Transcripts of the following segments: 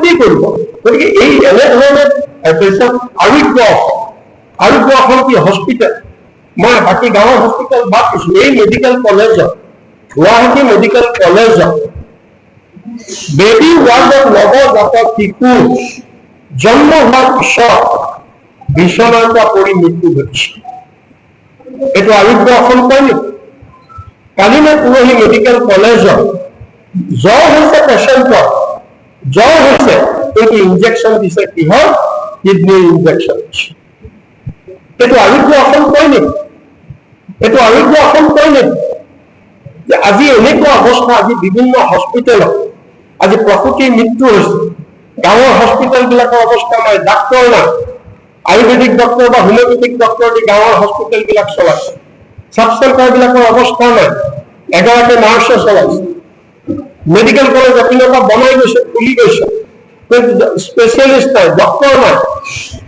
কি কৰিব গতিকে এই এনেধৰণে তাৰপিছত আৰোগ্য অসম কি হস্পিটেল মই বাকী গাঁৱৰ হস্পিটেল বাদ দিছো এই মেডিকেল কলেজত গুৱাহাটী মেডিকেল কলেজত বেবী ৱাৰ্ডত নৱজাতক শিশু জন্ম হোৱাৰ পিছত বিচনাৰ পৰা পৰি মৃত্যু ঘটিছে এইটো আৰোগ্য অসম কয় নেকি কালি মই পৰহি মেডিকেল কলেজত জ্বৰ হৈছে পেচেণ্টৰ জ্বৰ হৈছে এইটো ইনজেকশ্যন দিছে কিহৰ কিডনিৰ ইনজেকশ্যন দিছে এইটো আৰোগ্য অসম কয় নেকি এইটো আৰোগ্য অসম কয় নেকি যে আজি এনেকুৱা অৱস্থা আজি বিভিন্ন হস্পিটেলত আজি প্ৰসূতিৰ মৃত্যু হৈছে গাঁৱৰ হস্পিটেলবিলাকৰ অৱস্থা নাই ডাক্তৰ নাই আয়ুৰ্বেদিক ডক্টৰ বা হোমিঅপেথিক ডক্টৰ দি গাঁৱৰ হস্পিটেলবিলাক চলাইছে সাব চেণ্টাৰবিলাকৰ অৱস্থা নাই এগৰাকী নাৰ্ছে চলাইছে মেডিকেল কলেজ এপিনৰ পৰা বনাই গৈছে খুলি গৈছে স্পেচিয়েলিষ্ট নাই ডক্টৰ নাই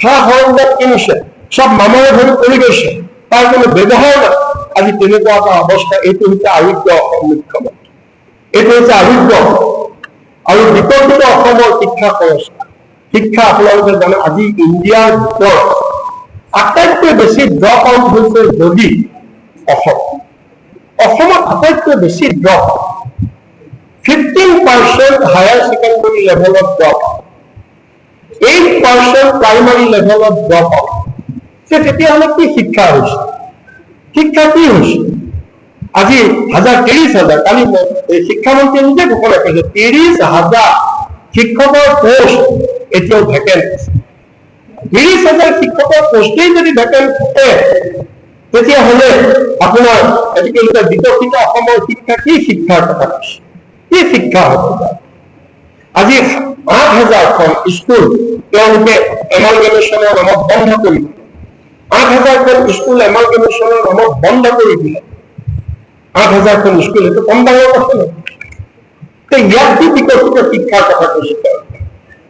সা সৰঞ্জাম কিনিছে সব মামৰে ধৰি কৰি গৈছে তাৰ কোনো ব্যৱহাৰ নাই আজি তেনেকুৱা এটা অৱস্থা এইটো হৈছে আৰোগ্য অসম মুখ্যমন্ত্ৰী এইটো হৈছে আৰোগ্য আৰু বিকশিত অসমৰ শিক্ষা ব্যৱস্থা শিক্ষা আপোনালোকে জানে আজি ইণ্ডিয়াৰ ভিতৰত আটাইতকৈ বেছি ড্ৰপ আউট হৈছে যদি অসমত আটাইতকৈ বেছি ড্ৰপ 15% হায়াৰ ছেকেণ্ডাৰী লেভেলত ড্ৰপ আউট 8% প্ৰাইমাৰী লেভেলত ড্ৰপ আউট তেতিয়াহ'লে কি শিক্ষা হৈছে শিক্ষা কি হৈছে আজি 30,000 কালি শিক্ষামন্ত্ৰীয়ে নিজে ঘোষণা কৰিছে 30,000 শিক্ষকৰ পোষ্ট এতিয়াও ভেকেণ্ট আছে 30,000 শিক্ষকৰ পোষ্টেই যদি ভেকেণ্ট থাকে তেতিয়াহ'লে আপোনাৰ এটিকে বিকশিত অসমৰ শিক্ষা কি শিক্ষাৰ কথা কৈছে কি শিক্ষা হ'ব আজি 8,000খন স্কুল তেওঁলোকে এমালগেমেশ্যনৰ নামত বন্ধ কৰি দিলে 8,000খন স্কুল এমালগেমেশ্যনৰ নামত বন্ধ কৰি দিলে 8,000খন স্কুল এইটো কম ডাঙৰ কথা নহয় ইয়াত কি বিকশিত শিক্ষাৰ কথা কৈছে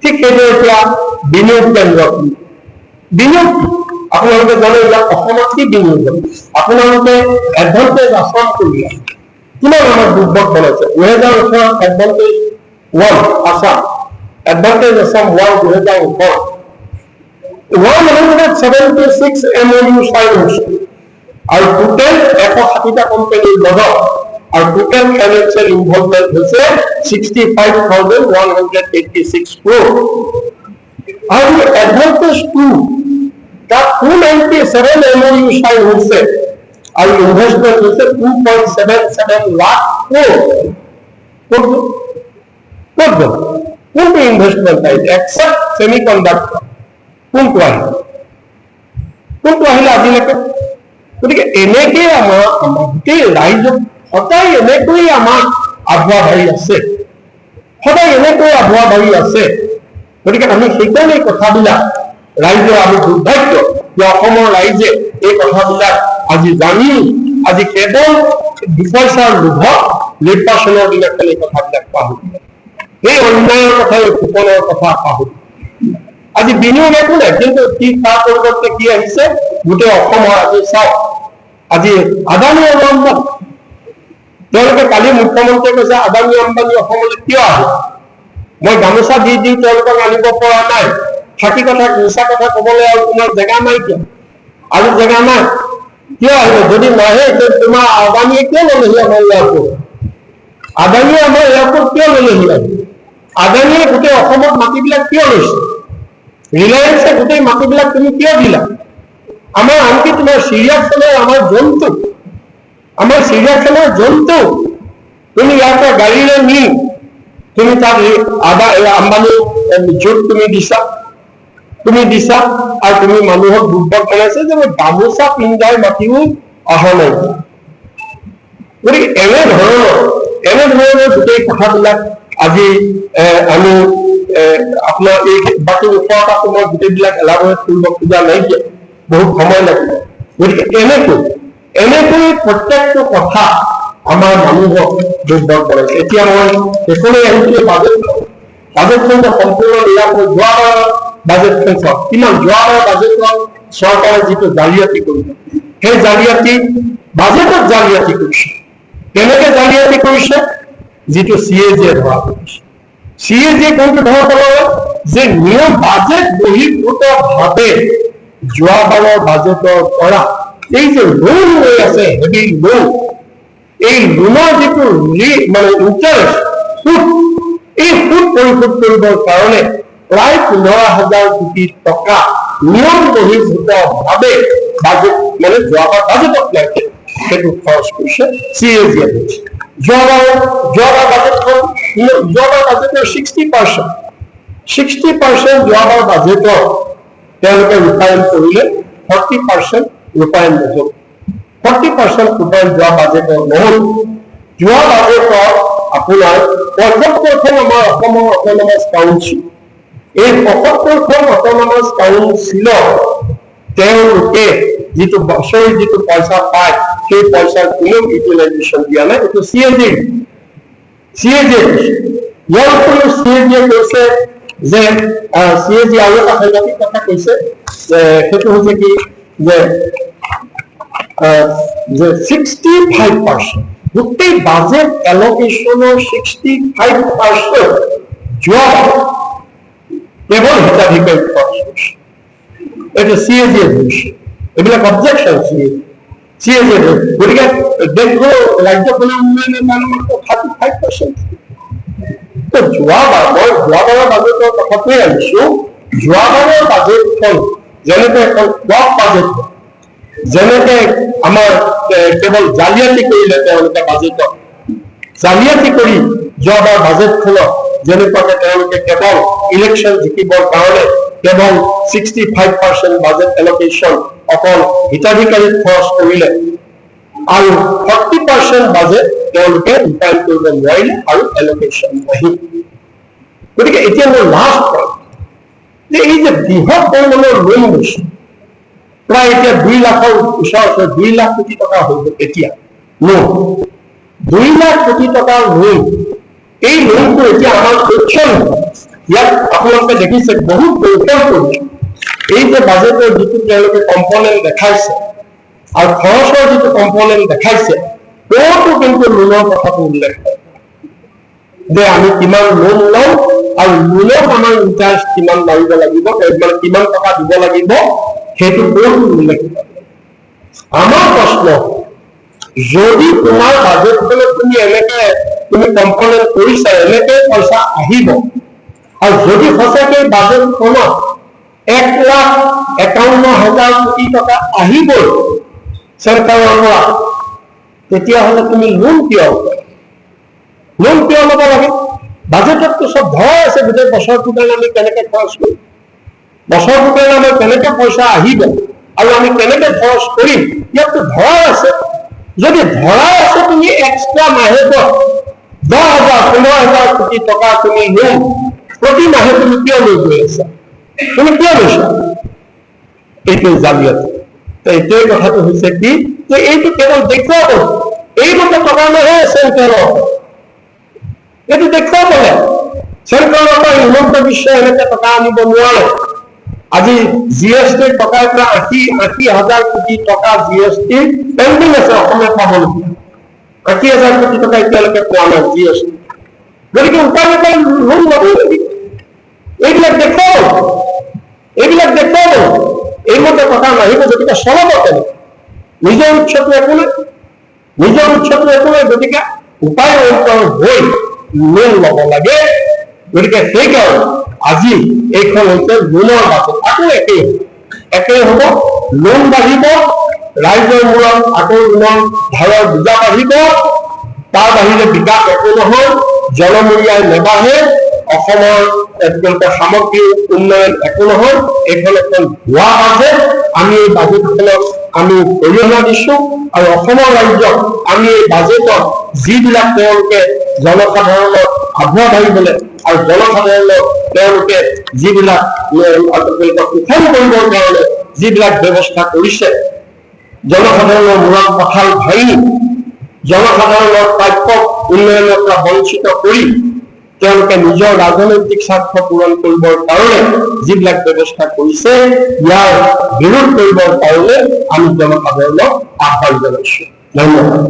ঠিক সেইদৰে এতিয়া বিনিয়োগ কেন্দ্ৰ বিনিয়োগ আপোনালোকে জানে ইয়াত অসমত কি বিনিয়োগ আপোনালোকে এডভান্টেজ আছাম কৰি আছে কিমান আমাৰ দুৰ্ভোগ বনাইছে 2018 advantage 1 Assam advantage Assam 1 2018 176 MOU sign হৈছে আৰু টোটেল 160টা কোম্পানীৰ লগত আৰু টোটেল ফাইনেন্সিয়েল ইনভলভমেন্ট হৈছে 65,186 crore আৰু এডভান্টেজ 2 তাত 297 MOU সাইন হৈছে আৰু ইনভেষ্টমেন্ট হৈছে 2.77 লাখ crore কোনটো ইনভেষ্টমেন্ট আহিছে এক্সেপ্ট সেমিকন্ডাক্টৰ কোনটো আহিলে আজিলৈকে গতিকে এনেকৈ আমাৰ গোটেই ৰাইজক সদায় এনেকৈ আমাৰ আভুৱা ভাৰি আছে সদায় এনেকৈ আভুৱা ভাৰি আছে গতিকে আমি সেইকাৰণে এই কথাবিলাক ৰাইজৰ আমি দুৰ্ভাগ্য যে অসমৰ ৰাইজে এই কথাবিলাক আজি জানি আজি কেৱল দুপইচাৰ লোভত নিৰ্বাচনৰ দিনা খালি কথাবিলাক পাহৰিলে এই অন্যায়ৰ কথা এই শোষণৰ কথা পাহৰি আজি বিনিয়োগ একো নাই কিন্তু কি তাৰ পৰিৱৰ্তে কি আহিছে গোটেই অসমৰ আজি চাওক আজি আদানী আম্বানী তেওঁলোকে কালি মুখ্যমন্ত্ৰীয়ে কৈছে আদানী আম্বানী অসমলৈ কিয় আহে মই গামোচা দি তেওঁলোকক আনিব পৰা নাই ফাঁকি কথা মিছা কথা ক'বলৈ আৰু তোমাৰ জেগা নাই কিয় আৰু জেগা নাই কিয় আহিব যদি নাহে তোমাৰ আদানীয়ে কিয় ল'লেহি আমাৰ এয়াৰপৰ্ট আদানীয়ে আমাৰ এয়াৰপৰ্ট কিয় ল'লেহি আদানীয়ে গোটেই অসমত মাটিবিলাক কিয় লৈছে ৰিলায়েন্সে গোটেই মাটিবিলাক তুমি কিয় দিলা আমাৰ আনকি তোমাৰ চিৰিয়াখানাৰ আমাৰ চিৰিয়াখানাৰ জন্তু তুমি ইয়াৰ পৰা গাড়ীৰে নি তুমি তাত আম্বানী য'ত তুমি দিছা আৰু তুমি মানুহক দুৰ্ভোগ বনাইছে যে মই গামোচা পিন্ধাই মাতিও অহা নাই গতিকে এনেধৰণৰ গোটেই কথাবিলাক আজি আমি আপোনাৰ এই বাকী ওপৰত মই গোটেইবিলাক এলাবৰেট কৰিব খোজা নাইকিয়া বহুত সময় লাগিব গতিকে এনেকৈ প্ৰত্যেকটো কথা আমাৰ মানুহক দুৰ্ভোগ কৰাইছে এতিয়া মই সেইখনেই আহিছোঁ বাজেটখন সম্পূৰ্ণ নিৰাপদ যোৱাবাৰৰ বাজেটখন চাওক কিমান যোৱাবাৰৰ বাজেটত চৰকাৰে যিটো জালিয়াতি কৰিছে সেই জালিয়াতি বাজেটত জালিয়াতি কৰিছে কেনেকৈ জালিয়াতি কৰিছে যিটো CAG ধৰা কৰিছে সিএজি কোনটো ধৰা পেলালে যে নিয়ম বাজেট বহিৰ্ভূতভাৱে যোৱাবাৰৰ বাজেটৰ পৰা এই যে লোন লৈ আছে হেভি লোন, এই লোনৰ যিটো মানে ইণ্টাৰেষ্ট সুদ, এই সুদ পৰিশোধ কৰিবৰ কাৰণে প্ৰায় 15,000 কোটি টকা নিয়ম বহিৰ্ভূতভাৱে বাজেট মানে যোৱাবাৰ বাজেটত লাগে সেইটো খৰচ কৰিছে সিএজিয়ে। যোৱাবাৰ বাজেটখন যোৱাবাৰ বাজেটৰ 60% যোৱাবাৰ বাজেটৰ তেওঁলোকে ৰূপায়ণ কৰিলে, 40% ৰূপায়ণ নহল। 40% ৰূপায়ণ যোৱা বাজেটৰ নহল। যোৱা বাজেটৰ আপোনাৰ 75খন আমাৰ অসমৰ অট'নমাছ কাউন্সিল, এই 75খন অট'নমাছ কাউন্সিলৰ তেওঁলোকে যিটো বছৰি যিটো পইচা পায় সেই পইচাৰ কোনো ইউটিলাইজেশ্যন দিয়া নাই, এইটো সিএজি ইয়াৰ উপৰিও সিএজিয়ে কৈছে যে সিএজি আৰু এটা সাংঘাতিক কথা কৈছে যে সেইটো হৈছে কি যে 65% গোটেই বাজেট এলকেশ্যনৰ 65% যোৱা কেৱল হিতাধিকাৰী খৰচ কৰিছে। এইটো সিএজিয়ে ধৰিছে, এইবিলাক অবজেকশ্যন সিএজিয়ে ধৰিছে। গতিকে দেশৰ ৰাজ্যখনৰ উন্নয়নৰ কাৰণে মাত্ৰ 35%। যোৱাবাৰৰ বাজেটৰ কথাটোৱে আনিছো। যোৱাবাৰৰ বাজেটখন যেনেকে এখন ব্লক বাজেট, যেনেকে আমাৰ কেৱল জালিয়াতি কৰিলে তেওঁলোকে বাজেটত, জালিয়াতি কৰি যোৱাবাৰ বাজেটখনত যেনেকুৱাকে তেওঁলোকে কেৱল ইলেকশ্যন জিকিবৰ কাৰণে কেৱল 65% বাজেট এলকেশ্যন অকল হিতাধিকাৰীত খৰচ কৰিলে আৰু 40% বাজেট তেওঁলোকে ৰূপায়ণ কৰিব নোৱাৰিলে আৰু এলকেশ্যন নাহিল। গতিকে এতিয়া মোৰ লাষ্ট পইণ্ট যে এই যে বৃহৎ পৰিমাণৰ লোন লৈছে, প্ৰায় এতিয়া 2 লাখৰ ওচৰত 2 লাখ কোটি টকা হৈ গ'ল এতিয়া লোন, 2 লাখ কোটি টকাৰ লোন। এই লোনটো এতিয়া আমাৰ কৌশল, ইয়াত আপোনালোকে দেখিছে বহুত কৌশল কৰিছে। এই যে বাজেটৰ যিটো তেওঁলোকে কম্পনেণ্ট দেখাইছে আৰু খৰচৰ যিটো কম্পনেণ্ট দেখাইছে, ক'তো কিন্তু লোনৰ কথাটো উল্লেখ কৰে যে আমি কিমান লোন লওঁ আৰু লোনত আমাৰ ইণ্টাৰেষ্ট কিমান মাৰিব লাগিব, মানে কিমান টকা দিব লাগিব, সেইটো ক'তো উল্লেখ কৰে। আমাৰ প্ৰশ্ন, যদি তোমাৰ বাজেটখনত তুমি কম্পনেণ্ট কৰিছা, এনেকে পইচা আহিব, আৰু যদি সঁচাকৈ বাজেটখনত 1,51,000 কোটি টকা আহিবই চৰকাৰৰ পৰা, তেতিয়াহ'লে তুমি লোন কিয় ল'ব লাগে? বাজেটততো চব ভৰাই আছে, গোটেই বছৰটোৰ কাৰণে আমি কেনেকে খৰচ কৰিম, বছৰটোৰ কাৰণে আমাৰ কেনেকে পইচা আহিব আৰু আমি কেনেকে খৰচ কৰিম, ইয়াততো ভৰাই আছে। যদি ভৰাই আছে তুমি এক্সট্ৰা মাহেকত 10,000, 15,000 কোটি টকা তুমি লোন প্ৰতি মাহে তুমি কিয় লৈ গৈ আছা? তুমি কিয় লৈছা? এইটো জালিয়াতি। এইটোৱে কথাটো হৈছে কি যে এইটো কেৱল দেখুৱাব, এইমতে টকা নাহে চেণ্ট্ৰেলৰ, এইটো দেখুৱাবলে। চেণ্ট্ৰেলৰ পৰা হিমন্ত বিশ্বই এনেকে টকা আনিব নোৱাৰে। আজি জিএছটিৰ টকাৰ পৰা 80,000 কোটি টকা জিএছটি পেণ্ডিং আছে অসমে পাবলগীয়া। 80,000 কোটি টকা এতিয়ালৈকে পোৱা নাই জিএছটি। গতিকে উপায় নাপায় লোন ল'বই লাগিব। এইবিলাক দেখুৱাব, এইমতে টকা নাহিব। গতিকে চলাব কেনেকে? নিজৰ উৎসটো একো নাই, গতিকে উপায় হৈ লোন ল'ব লাগে। গতিকে সেইকাৰণে আজি এইখন হৈছে লোনৰ বাজেট। আকৌ একেই হ'ব, লোন বাঢ়িব, ৰাইজৰ মূৰত আকৌ লোনৰ ধাৰৰ বোজা বাঢ়িব, তাৰ বাহিৰে বিকাশ একো নহয়, জনমূৰিয়াই নেবাঢ়ে, অসমৰ সামগ্ৰিক উন্নয়ন একো নহয়। এইখন এখন ভুৱা বাজেট। আমি এই বাজেটখনক আমি অৰিহণা দিছো আৰু অসমৰ ৰাইজক আমি এই বাজেটত যিবিলাক তেওঁলোকে জনসাধাৰণক আগুৱাই বাঢ়িবলৈ আৰু জনসাধাৰণক তেওঁলোকে যিবিলাক শোষণ কৰিবৰ কাৰণে যিবিলাক ব্যৱস্থা কৰিছে, জনসাধাৰণৰ মূৰত কঁঠাল ভাঙি জনসাধাৰণৰ প্ৰাপ্য উন্নয়নৰ পৰা বঞ্চিত কৰি তেওঁলোকে নিজৰ ৰাজনৈতিক স্বাৰ্থ পূৰণ কৰিবৰ কাৰণে যিবিলাক ব্যৱস্থা কৰিছে, ইয়াৰ বিৰোধ কৰিবৰ কাৰণে আমি জনসাধাৰণক আহ্বান জনাইছো। ধন্যবাদ।